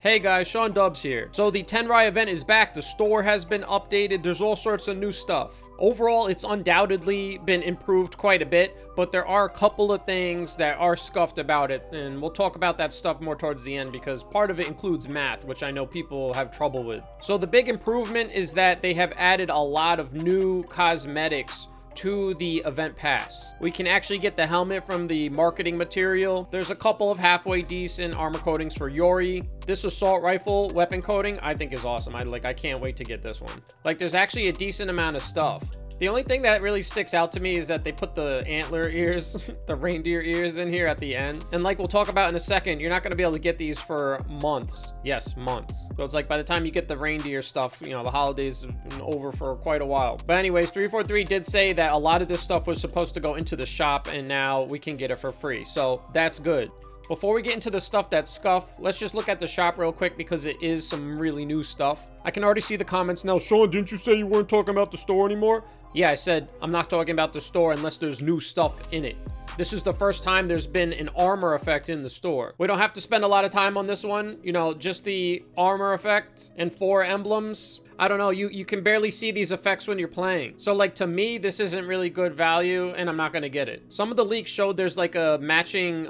Hey guys, Sean Dubs here. So the Tenrai event is back. The store has been updated. There's all sorts of new stuff. Overall, it's undoubtedly been improved quite a bit, but there are a couple of things that are scuffed about it, and we'll talk about that stuff more towards the end because part of it includes math, which I know people have trouble with. So the big improvement is that they have added a lot of new cosmetics to the event pass. We can actually get the helmet from the marketing material. There's a couple of halfway decent armor coatings for Yori. This assault rifle weapon coating I think is awesome. I can't wait to get this one. There's actually a decent amount of stuff. The only thing that really sticks out to me is that they put the antler ears, the reindeer ears in here at the end. And like we'll talk about in a second, you're not going to be able to get these for months. Yes, months. So it's like by the time you get the reindeer stuff, you know, the holidays have been over for quite a while. But anyways, 343 did say that a lot of this stuff was supposed to go into the shop and now we can get it for free. So that's good. Before we get into the stuff that's scuffed, let's just look at the shop real quick because it is some really new stuff. I can already see the comments now. Sean, didn't you say you weren't talking about the store anymore? Yeah, I said I'm not talking about the store unless there's new stuff in it. This is the first time there's been an armor effect in the store. We don't have to spend a lot of time on this one. You know, just the armor effect and 4 emblems. I don't know, you can barely see these effects when you're playing. So like to me, this isn't really good value and I'm not gonna get it. Some of the leaks showed there's like a matching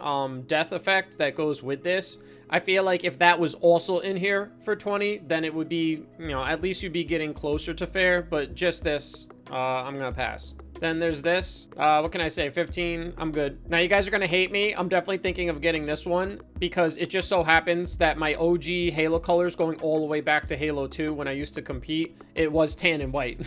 death effect that goes with this. I feel like if that was also in here for 20, then it would be, you know, at least you'd be getting closer to fair, but just this, I'm gonna pass. Then there's this. What can I say? 15. I'm good. Now, you guys are going to hate me. I'm definitely thinking of getting this one because it just so happens that my OG Halo colors going all the way back to Halo 2 when I used to compete, it was tan and white.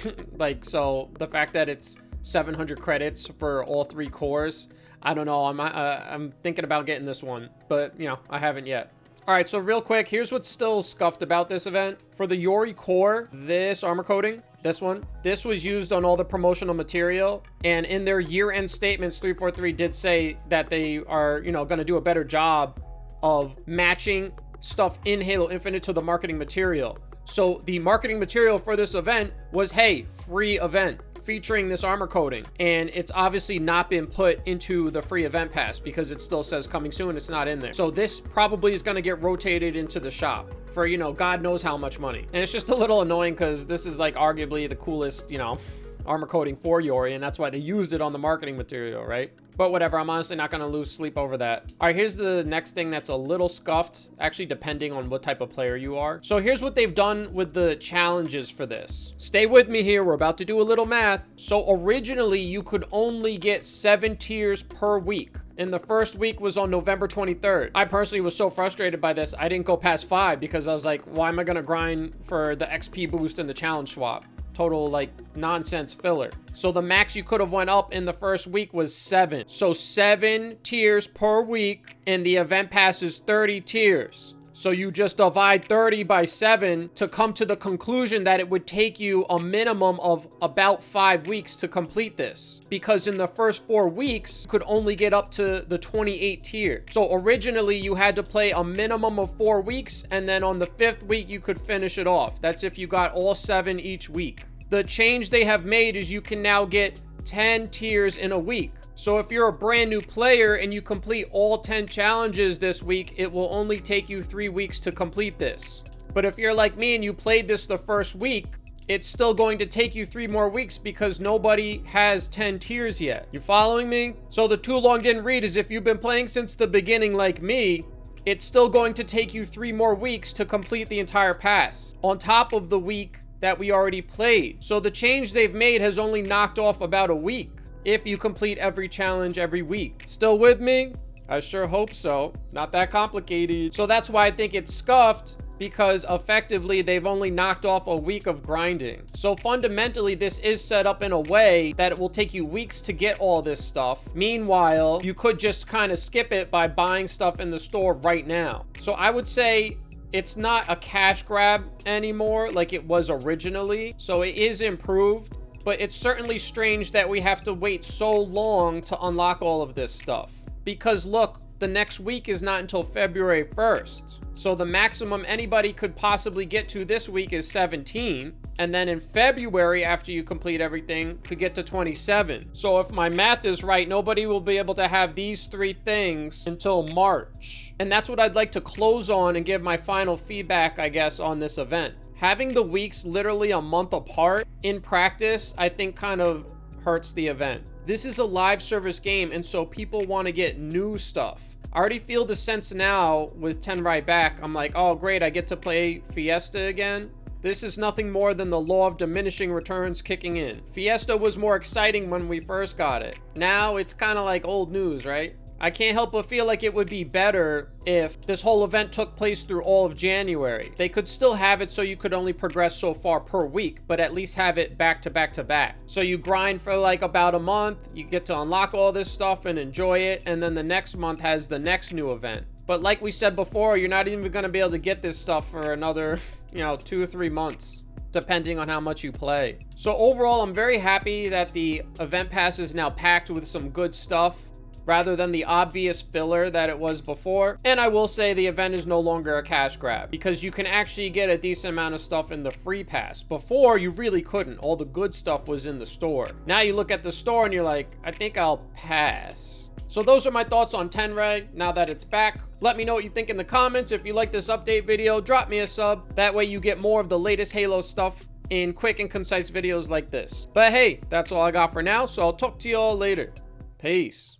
So the fact that it's 700 credits for all 3 cores, I don't know. I'm thinking about getting this one, but you know, I haven't yet. All right, so real quick, here's what's still scuffed about this event. For the Yori core, this armor coating, this one, this was used on all the promotional material. And in their year-end statements, 343 did say that they are, you know, going to do a better job of matching stuff in Halo Infinite to the marketing material. So the marketing material for this event was, hey, free event featuring this armor coating, and it's obviously not been put into the free event pass because it still says coming soon. It's not in there. So this probably is going to get rotated into the shop for, you know, God knows how much money. And it's just a little annoying because this is like arguably the coolest, you know, armor coating for Yori, and that's why they used it on the marketing material, right? But whatever, I'm honestly not going to lose sleep over that. All right, here's the next thing that's a little scuffed, actually depending on what type of player you are. So here's what they've done with the challenges for this. Stay with me here, we're about to do a little math. So originally you could only get 7 tiers per week. And the first week was on November 23rd. I personally was so frustrated by this, I didn't go past 5 because I was like, why am I going to grind for the XP boost and the challenge swap? Total like nonsense filler. So the max you could have went up in the first week was 7. So 7 tiers per week, and the event pass is 30 tiers. So you just divide 30 by 7 to come to the conclusion that it would take you a minimum of about 5 weeks to complete this. Because in the first 4 weeks, you could only get up to the 28 tier. So originally you had to play a minimum of 4 weeks, and then on the 5th week, you could finish it off. That's if you got all 7 each week. The change they have made is you can now get 10 tiers in a week. So if you're a brand new player and you complete all 10 challenges this week, it will only take you 3 weeks to complete this. But if you're like me and you played this the first week, it's still going to take you 3 more weeks because nobody has 10 tiers yet. You following me? So the too long didn't read is if you've been playing since the beginning like me, it's still going to take you 3 more weeks to complete the entire pass on top of the week that we already played. So the change they've made has only knocked off about a week if you complete every challenge every week. Still with me? I sure hope so. Not that complicated. So that's why I think it's scuffed, because effectively they've only knocked off a week of grinding. So fundamentally, this is set up in a way that it will take you weeks to get all this stuff. Meanwhile, you could just kind of skip it by buying stuff in the store right now. So I would say it's not a cash grab anymore like it was originally. So it is improved, but it's certainly strange that we have to wait so long to unlock all of this stuff. Because look, the next week is not until February 1st. So the maximum anybody could possibly get to this week is 17. And then in February, after you complete everything, could get to 27. So if my math is right, nobody will be able to have these 3 things until March. And that's what I'd like to close on and give my final feedback, I guess, on this event. Having the weeks literally a month apart in practice, I think kind of hurts the event. This is a live service game, and so people want to get new stuff. I already feel the sense now with Tenrai back. I'm like, oh great, I get to play Fiesta again. This is nothing more than the law of diminishing returns kicking in. Fiesta was more exciting when we first got it. Now it's kind of like old news, right? I can't help but feel like it would be better if this whole event took place through all of January. They could still have it so you could only progress so far per week, but at least have it back to back to back. So you grind for like about a month, you get to unlock all this stuff and enjoy it, and then the next month has the next new event. But like we said before, you're not even going to be able to get this stuff for another, 2 or 3 months, depending on how much you play. So overall, I'm very happy that the event pass is now packed with some good stuff, rather than the obvious filler that it was before. And I will say the event is no longer a cash grab, because you can actually get a decent amount of stuff in the free pass. Before, you really couldn't. All the good stuff was in the store. Now you look at the store and you're like, I think I'll pass. So those are my thoughts on Tenrai now that it's back. Let me know what you think in the comments. If you like this update video, drop me a sub. That way you get more of the latest Halo stuff in quick and concise videos like this. But hey, that's all I got for now, so I'll talk to you all later. Peace.